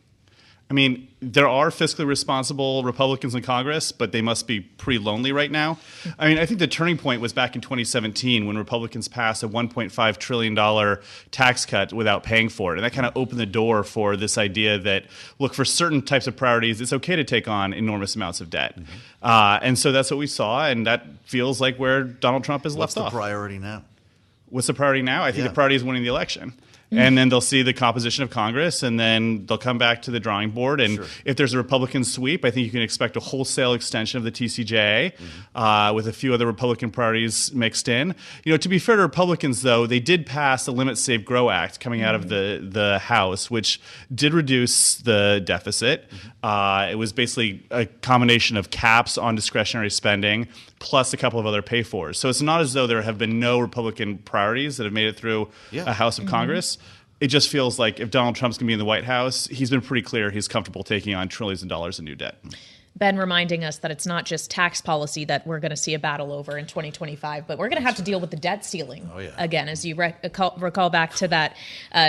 I mean, there are fiscally responsible Republicans in Congress, but they must be pretty lonely right now. I mean, I think the turning point was back in 2017 when Republicans passed a $1.5 trillion tax cut without paying for it. And that kind of opened the door for this idea that, look, for certain types of priorities, it's okay to take on enormous amounts of debt. And so that's what we saw, and that feels like where Donald Trump is left off. What's the priority now? What's the priority now? I think the priority is winning the election. And then they'll see the composition of Congress, and then they'll come back to the drawing board. And if there's a Republican sweep, I think you can expect a wholesale extension of the TCJA with a few other Republican priorities mixed in. You know, to be fair to Republicans, though, they did pass the Limit Save Grow Act coming out of the House, which did reduce the deficit. It was basically a combination of caps on discretionary spending plus a couple of other pay-fors. So it's not as though there have been no Republican priorities that have made it through a House of Congress. It just feels like if Donald Trump's going to be in the White House, he's been pretty clear he's comfortable taking on trillions of dollars in new debt. Ben reminding us that it's not just tax policy that we're going to see a battle over in 2025, but we're going to have to deal with the debt ceiling again, as you recall back to that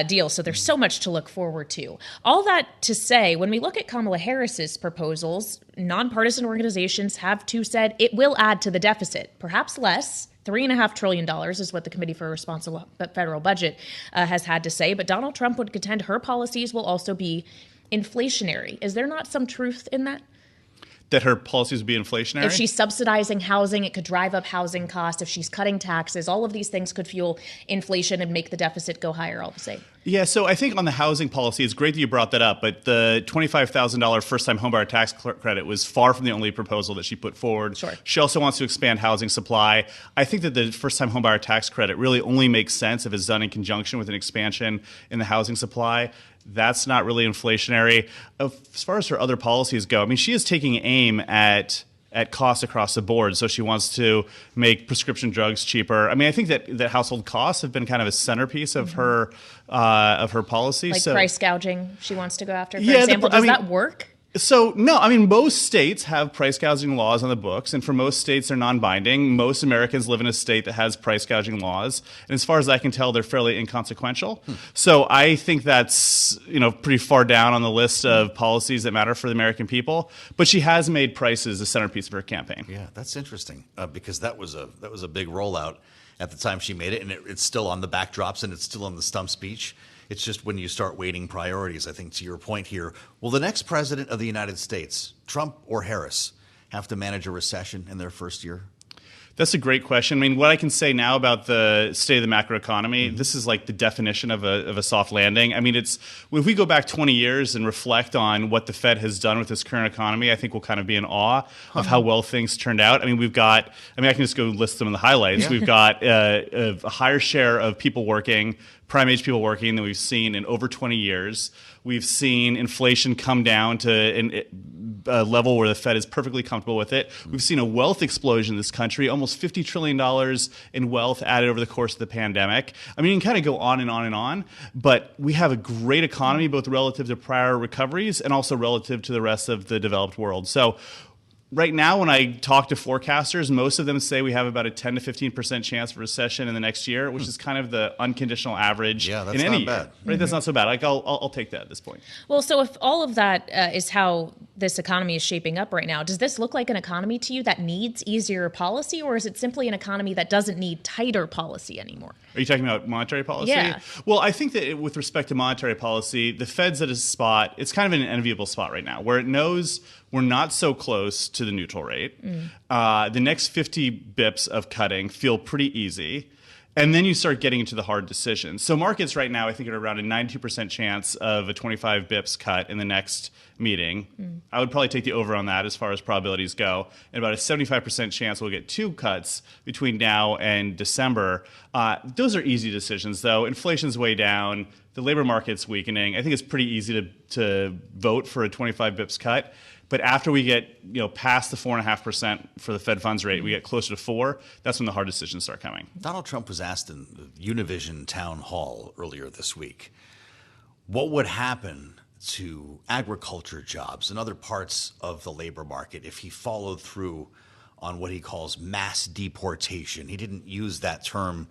deal. So there's so much to look forward to. All that to say, when we look at Kamala Harris's proposals, nonpartisan organizations have too said it will add to the deficit, perhaps less. $3.5 trillion is what the Committee for a Responsible Federal Budget has had to say. But Donald Trump would contend her policies will also be inflationary. Is there not some truth in that? That her policies would be inflationary? If she's subsidizing housing, it could drive up housing costs. If she's cutting taxes, all of these things could fuel inflation and make the deficit go higher all the same. Yeah, so I think on the housing policy, it's great that you brought that up, but the $25,000 first-time homebuyer tax credit was far from the only proposal that she put forward. She also wants to expand housing supply. I think that the first-time homebuyer tax credit really only makes sense if it's done in conjunction with an expansion in the housing supply. That's not really inflationary. As far as her other policies go, I mean, she is taking aim at costs across the board. So she wants to make prescription drugs cheaper. I mean, I think that household costs have been kind of a centerpiece of her policy. Like price gouging she wants to go after, for example. Does that work? So, no, I mean, most states have price gouging laws on the books, and for most states, they're non-binding. Most Americans live in a state that has price gouging laws, and as far as I can tell, they're fairly inconsequential. So I think that's, pretty far down on the list of policies that matter for the American people. But she has made prices a centerpiece of her campaign. Yeah, that's interesting, because that was a big rollout at the time she made it, and it's still on the backdrops, and it's still on the stump speech. It's just when you start weighting priorities, I think, to your point here, will the next president of the United States, Trump or Harris, have to manage a recession in their first year? That's a great question. I mean, what I can say now about the state of the macroeconomy, this is like the definition of a soft landing. I mean, if we go back 20 years and reflect on what the Fed has done with this current economy, I think we'll kind of be in awe of how well things turned out. I mean, I can just go list some of the highlights. Yeah. We've got a higher share of people working, prime age people working than we've seen in over 20 years. We've seen inflation come down to a level where the Fed is perfectly comfortable with it. We've seen a wealth explosion in this country, almost $50 trillion in wealth added over the course of the pandemic. I mean, you can kind of go on and on and on, but we have a great economy, both relative to prior recoveries and also relative to the rest of the developed world. So right now, when I talk to forecasters, most of them say we have about a 10 to 15% chance of recession in the next year, which is kind of the unconditional average in any year. Bad. Right? That's not so bad. Like I'll take that at this point. Well, so if all of that is how this economy is shaping up right now, does this look like an economy to you that needs easier policy, or is it simply an economy that doesn't need tighter policy anymore? Are you talking about monetary policy? Yeah. Well, I think that with respect to monetary policy, the Fed's at a spot, it's kind of an enviable spot right now, where it knows we're not so close to the neutral rate. The next 50 bips of cutting feel pretty easy. And then you start getting into the hard decisions. So markets right now, I think, are around a 92% chance of a 25 bips cut in the next meeting. I would probably take the over on that as far as probabilities go. And about a 75% chance we'll get 2 cuts between now and December. Those are easy decisions, though. Inflation's way down. The labor market's weakening. I think it's pretty easy to vote for a 25 bips cut. But after we get past the 4.5% for the Fed funds rate, we get closer to 4. That's when the hard decisions start coming. Donald Trump was asked in the Univision town hall earlier this week, what would happen to agriculture jobs and other parts of the labor market if he followed through on what he calls mass deportation? He didn't use that term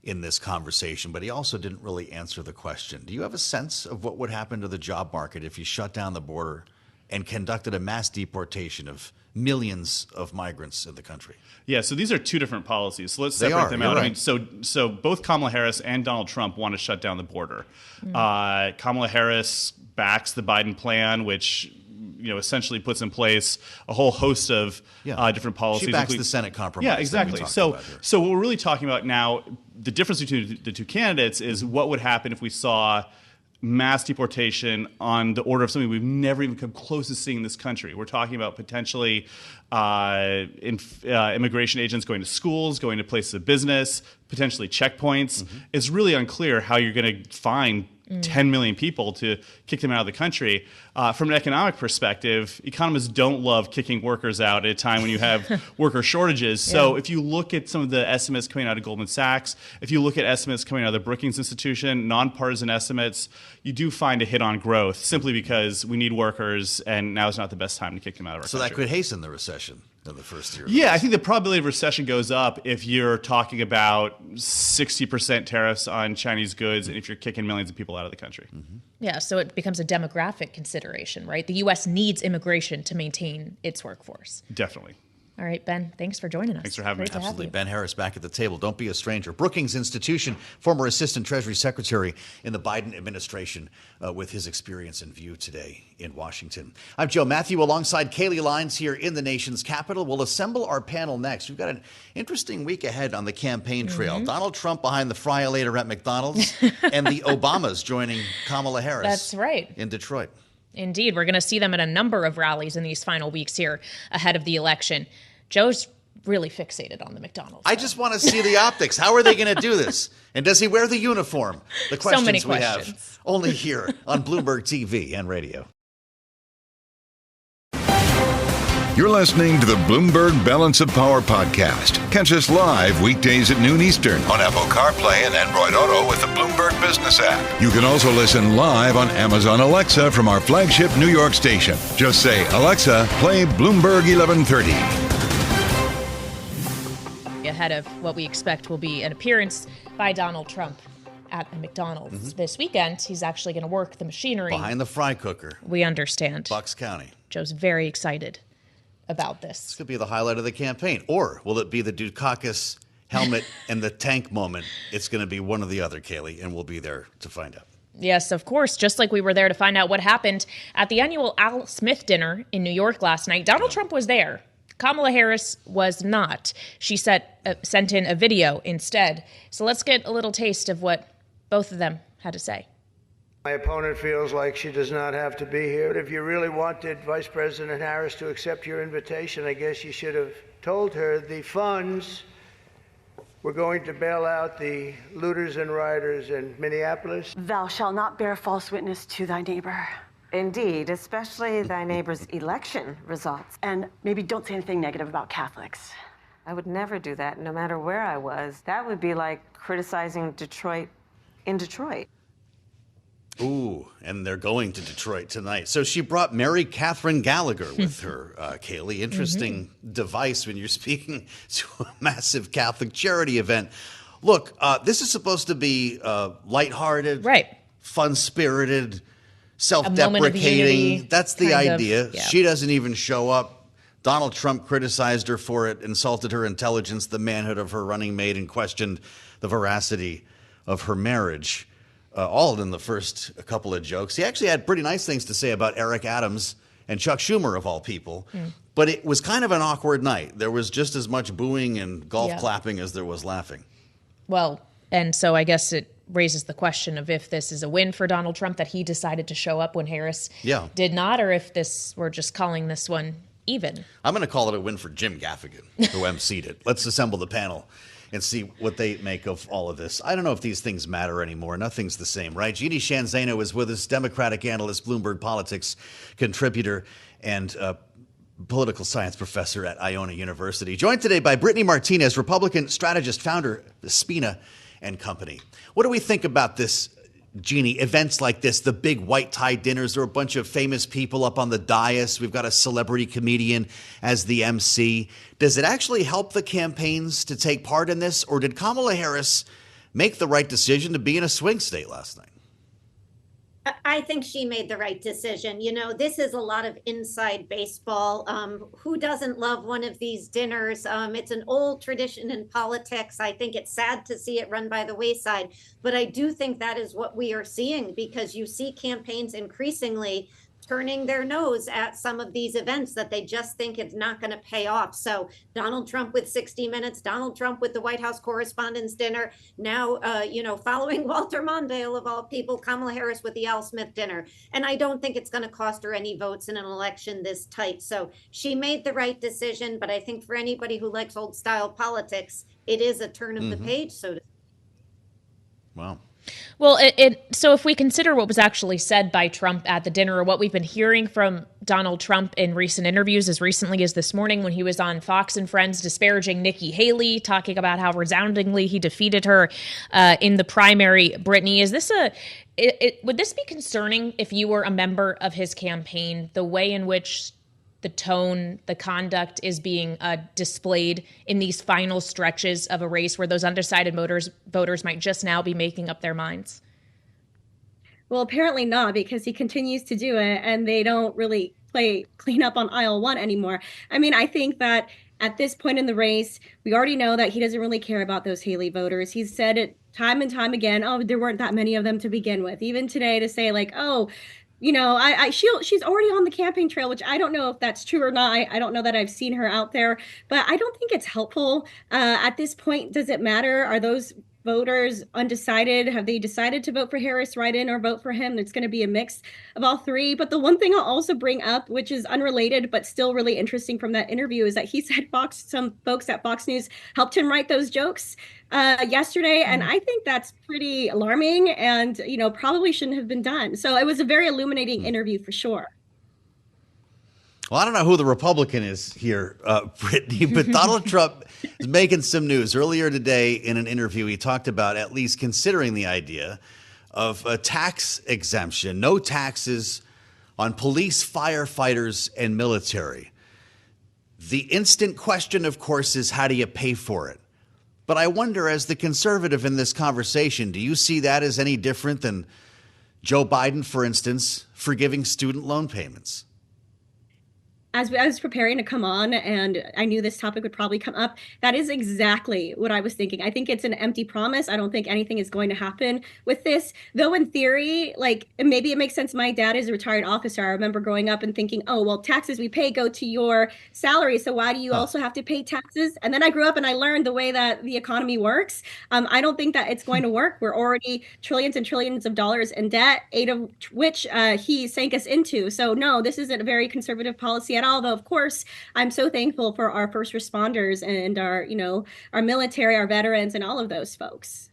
in this conversation, but he also didn't really answer the question. Do you have a sense of what would happen to the job market if you shut down the border and conducted a mass deportation of millions of migrants in the country? Yeah, so these are 2 different policies. So let's separate them out. Right. I mean, so both Kamala Harris and Donald Trump want to shut down the border. Kamala Harris backs the Biden plan, which essentially puts in place a whole host of different policies. She backs the Senate compromise. Yeah, exactly. So what we're really talking about now, the difference between the 2 candidates is what would happen if we saw mass deportation on the order of something we've never even come close to seeing in this country. We're talking about potentially immigration agents going to schools, going to places of business, potentially checkpoints. It's really unclear how you're going to find 10 million people to kick them out of the country. From an economic perspective, economists don't love kicking workers out at a time when you have worker shortages. So if you look at some of the estimates coming out of Goldman Sachs, if you look at estimates coming out of the Brookings Institution, nonpartisan estimates, you do find a hit on growth simply because we need workers and now is not the best time to kick them out of our country. So that could hasten the recession in the first year. Yeah, I think the probability of recession goes up if you're talking about 60% tariffs on Chinese goods and if you're kicking millions of people out of the country. Yeah, so it becomes a demographic consideration, right? The U.S. needs immigration to maintain its workforce. Definitely. All right, Ben, thanks for joining us. Thanks for having me. Absolutely. Ben Harris back at the table. Don't be a stranger. Brookings Institution, former Assistant Treasury Secretary in the Biden administration, with his experience and view today in Washington. I'm Joe Mathieu alongside Kailey Leinz here in the nation's capital. We'll assemble our panel next. We've got an interesting week ahead on the campaign trail. Donald Trump behind the fry-later at McDonald's and the Obamas joining Kamala Harris. That's right. In Detroit. Indeed. We're going to see them at a number of rallies in these final weeks here ahead of the election. Joe's really fixated on the McDonald's. I just want to see the optics. How are they going to do this? And does he wear the uniform? The questions so many we have only here on Bloomberg TV and radio. You're listening to the Bloomberg Balance of Power podcast. Catch us live weekdays at noon Eastern on Apple CarPlay and Android Auto with the Bloomberg Business app. You can also listen live on Amazon Alexa from our flagship New York station. Just say, Alexa, play Bloomberg 1130. Ahead of what we expect will be an appearance by Donald Trump at a McDonald's this weekend. He's actually going to work the machinery. Behind the fry cooker. We understand. Bucks County. Joe's very excited about this. This could be the highlight of the campaign. Or will it be the Dukakis helmet and the tank moment? It's going to be one or the other, Kailey, and we'll be there to find out. Yes, of course. Just like we were there to find out what happened at the annual Al Smith dinner in New York last night. Donald Trump was there. Kamala Harris was not. She sent in a video instead. So let's get a little taste of what both of them had to say. My opponent feels like she does not have to be here. But if you really wanted Vice President Harris to accept your invitation, I guess you should have told her the funds were going to bail out the looters and rioters in Minneapolis. Thou shalt not bear false witness to thy neighbor. Indeed, especially thy neighbor's election results. And maybe don't say anything negative about Catholics. I would never do that, no matter where I was. That would be like criticizing Detroit in Detroit. Ooh, and they're going to Detroit tonight. So she brought Mary Catherine Gallagher with her, Kailey. Interesting device when you're speaking to a massive Catholic charity event. Look, this is supposed to be lighthearted, right? Fun-spirited, self-deprecating. That's the idea. Yeah. She doesn't even show up. Donald Trump criticized her for it, insulted her intelligence, the manhood of her running mate, and questioned the veracity of her marriage. All in the first couple of jokes. He actually had pretty nice things to say about Eric Adams and Chuck Schumer, of all people. But it was kind of an awkward night. There was just as much booing and golf clapping as there was laughing. Well, and so I guess it raises the question of if this is a win for Donald Trump that he decided to show up when Harris did not, or if we're just calling this one even. I'm going to call it a win for Jim Gaffigan, who emceed it. Let's assemble the panel and see what they make of all of this. I don't know if these things matter anymore. Nothing's the same, right? Jeanne Zaino is with us, Democratic analyst, Bloomberg Politics contributor, and political science professor at Iona University. Joined today by Brittany Martinez, Republican strategist, founder of Spina and Company. What do we think about this, Jeanne, events like this, the big white tie dinners? There are a bunch of famous people up on the dais. We've got a celebrity comedian as the MC. Does it actually help the campaigns to take part in this, or did Kamala Harris make the right decision to be in a swing state last night? I think she made the right decision. You know, this is a lot of inside baseball. Who doesn't love one of these dinners? It's an old tradition in politics. I think it's sad to see it run by the wayside, but I do think that is what we are seeing, because you see campaigns increasingly turning their nose at some of these events that they just think it's not going to pay off. So Donald Trump with 60 Minutes, Donald Trump with the White House Correspondents' Dinner, now, following Walter Mondale of all people, Kamala Harris with the Al Smith dinner. And I don't think it's going to cost her any votes in an election this tight. So she made the right decision. But I think for anybody who likes old style politics, it is a turn of the page, so to speak. Wow. Well, so if we consider what was actually said by Trump at the dinner, or what we've been hearing from Donald Trump in recent interviews, as recently as this morning when he was on Fox and Friends disparaging Nikki Haley, talking about how resoundingly he defeated her in the primary. Brittany, is this would this be concerning if you were a member of his campaign, the way in which the tone, the conduct is being displayed in these final stretches of a race where those undecided voters might just now be making up their minds? Well, apparently not, because he continues to do it and they don't really play clean up on aisle one anymore. I mean, I think that at this point in the race, we already know that he doesn't really care about those Haley voters. He's said it time and time again. Oh, there weren't that many of them to begin with. Even today to say like, oh, you know, she's already on the campaign trail, which I don't know if that's true or not. I don't know that I've seen her out there, but I don't think it's helpful. At this point, does it matter? Are those voters undecided? Have they decided to vote for Harris, write in, or vote for him? It's going to be a mix of all three. But the one thing I'll also bring up, which is unrelated but still really interesting from that interview, is that he said some folks at Fox News helped him write those jokes yesterday. And I think that's pretty alarming and, you know, probably shouldn't have been done. So it was a very illuminating interview for sure. Well, I don't know who the Republican is here, Brittany, but Donald Trump is making some news. Earlier today in an interview, he talked about at least considering the idea of a tax exemption, no taxes on police, firefighters, and military. The instant question, of course, is how do you pay for it? But I wonder, as the conservative in this conversation, do you see that as any different than Joe Biden, for instance, forgiving student loan payments? as I was preparing to come on, and I knew this topic would probably come up, that is exactly what I was thinking. I think it's an empty promise. I don't think anything is going to happen with this. Though in theory, like, maybe it makes sense. My dad is a retired officer. I remember growing up and thinking, oh, well, taxes we pay go to your salary, so why do you also have to pay taxes? And then I grew up and I learned the way that the economy works. I don't think that it's going to work. We're already trillions and trillions of dollars in debt, 8 of which he sank us into. So no, this isn't a very conservative policy at all, though of course I'm so thankful for our first responders and our military, our veterans, and all of those folks.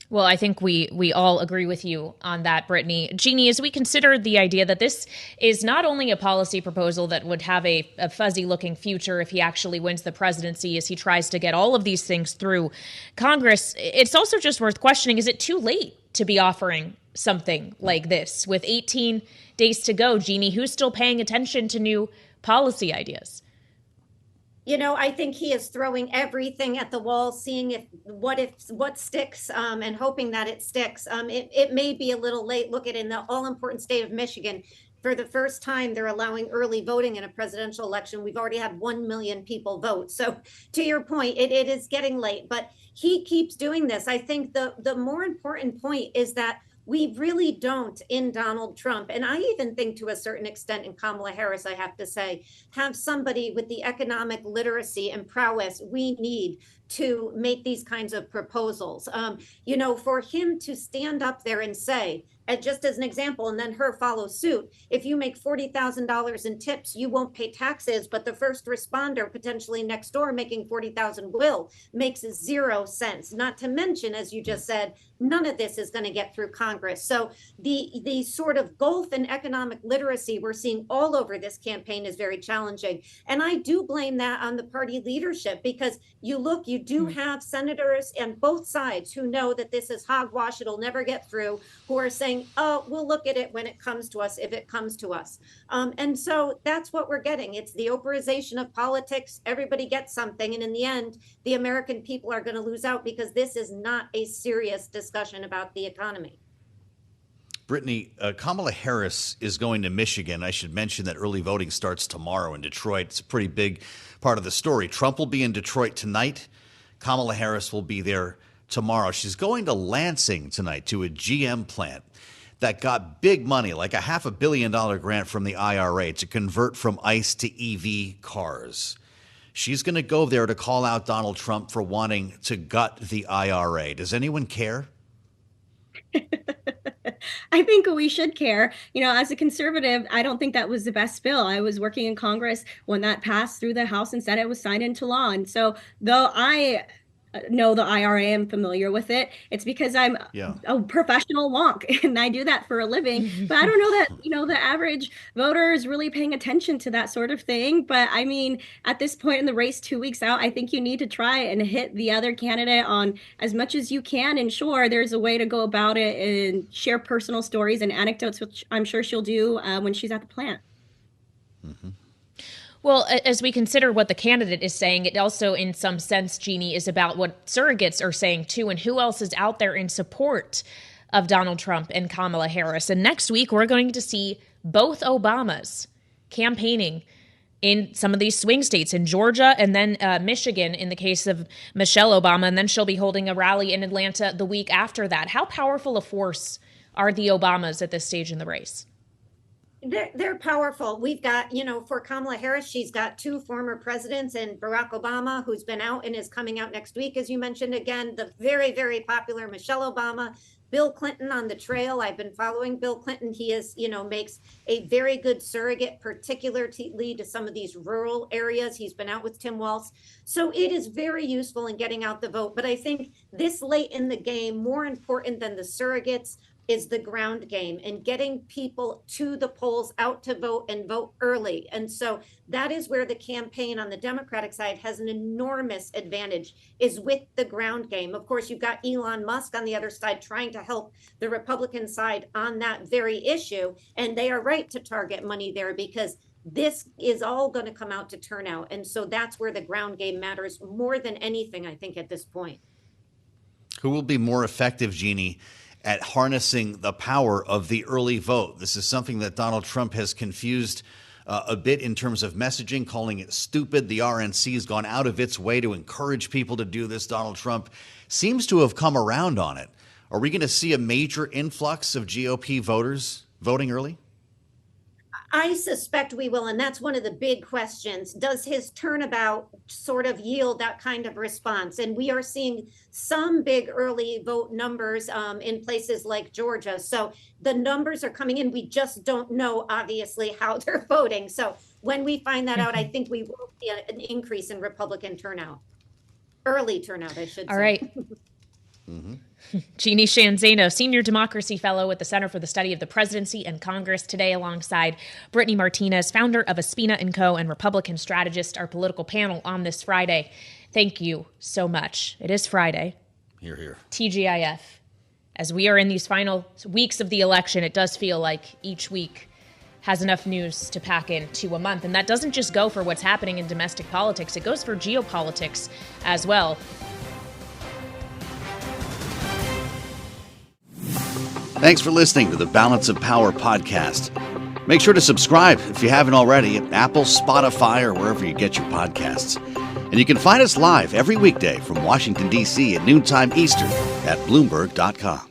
Well, I think we all agree with you on that, Brittany. Jeanne, as we consider the idea that this is not only a policy proposal that would have a fuzzy-looking future if he actually wins the presidency as he tries to get all of these things through Congress, it's also just worth questioning, is it too late to be offering something like this? With 18 days to go, Jeanne, who's still paying attention to new policy ideas? I think he is throwing everything at the wall, seeing what sticks, and hoping that it sticks. It may be a little late. Look at in the all-important state of Michigan. For the first time, they're allowing early voting in a presidential election. We've already had 1 million people vote. So to your point, it is getting late, but he keeps doing this. I think the more important point is that we really don't in Donald Trump, and I even think to a certain extent in Kamala Harris, I have to say, have somebody with the economic literacy and prowess we need to make these kinds of proposals. For him to stand up there and say, just as an example, and then her follow suit, if you make $40,000 in tips, you won't pay taxes, but the first responder potentially next door making $40,000 will, makes 0 sense. Not to mention, as you just said, none of this is going to get through Congress. So the sort of gulf in economic literacy we're seeing all over this campaign is very challenging. And I do blame that on the party leadership, because you do have senators on both sides who know that this is hogwash, it'll never get through, who are saying, oh, we'll look at it when it comes to us, if it comes to us. And so that's what we're getting. It's the operization of politics. Everybody gets something. And in the end, the American people are going to lose out, because this is not a serious discussion about the economy. Brittany, Kamala Harris is going to Michigan. I should mention that early voting starts tomorrow in Detroit. It's a pretty big part of the story. Trump will be in Detroit tonight. Kamala Harris will be there tomorrow. She's going to Lansing tonight to a GM plant that got big money, like a $500 million grant from the IRA to convert from ICE to EV cars. She's going to go there to call out Donald Trump for wanting to gut the IRA. Does anyone care? I think we should care. As a conservative, I don't think that was the best bill. I was working in Congress when that passed through the House and Senate, was signed into law. And so though I know the IRA, I'm familiar with it, it's because I'm a professional wonk and I do that for a living. But I don't know that, the average voter is really paying attention to that sort of thing. But I mean, at this point in the race, 2 weeks out, I think you need to try and hit the other candidate on as much as you can. And sure, there's a way to go about it and share personal stories and anecdotes, which I'm sure she'll do when she's at the plant. Mm-hmm. Well, as we consider what the candidate is saying, it also, in some sense, Jeanne, is about what surrogates are saying, too, and who else is out there in support of Donald Trump and Kamala Harris. And next week, we're going to see both Obamas campaigning in some of these swing states, in Georgia and then Michigan in the case of Michelle Obama. And then she'll be holding a rally in Atlanta the week after that. How powerful a force are the Obamas at this stage in the race? They're powerful. We've got, for Kamala Harris, she's got 2 former presidents, and Barack Obama, who's been out and is coming out next week, as you mentioned, again, the very, very popular Michelle Obama, Bill Clinton on the trail. I've been following Bill Clinton. He is, makes a very good surrogate, particularly to some of these rural areas. He's been out with Tim Walz. So it is very useful in getting out the vote. But I think this late in the game, more important than the surrogates, is the ground game and getting people to the polls, out to vote and vote early. And so that is where the campaign on the Democratic side has an enormous advantage, is with the ground game. Of course, you've got Elon Musk on the other side trying to help the Republican side on that very issue. And they are right to target money there, because this is all going to come out to turnout. And so that's where the ground game matters more than anything, I think, at this point. Who will be more effective, Jeanne, at harnessing the power of the early vote? This is something that Donald Trump has confused a bit in terms of messaging, calling it stupid. The RNC has gone out of its way to encourage people to do this. Donald Trump seems to have come around on it. Are we going to see a major influx of GOP voters voting early? I suspect we will, and that's one of the big questions. Does his turnabout sort of yield that kind of response? And we are seeing some big early vote numbers in places like Georgia. So the numbers are coming in. We just don't know, obviously, how they're voting. So when we find that out, I think we will see an increase in Republican turnout. Early turnout, I should say. All right. Jeanne Zaino, Senior Democracy Fellow at the Center for the Study of the Presidency and Congress, today alongside Brittany Martinez, founder of Espina & Co. and Republican Strategist, our political panel on this Friday. Thank you so much. It is Friday. Hear, hear. TGIF. As we are in these final weeks of the election, it does feel like each week has enough news to pack into a month. And that doesn't just go for what's happening in domestic politics. It goes for geopolitics as well. Thanks for listening to the Balance of Power podcast. Make sure to subscribe if you haven't already at Apple, Spotify, or wherever you get your podcasts. And you can find us live every weekday from Washington, D.C. at noontime Eastern at Bloomberg.com.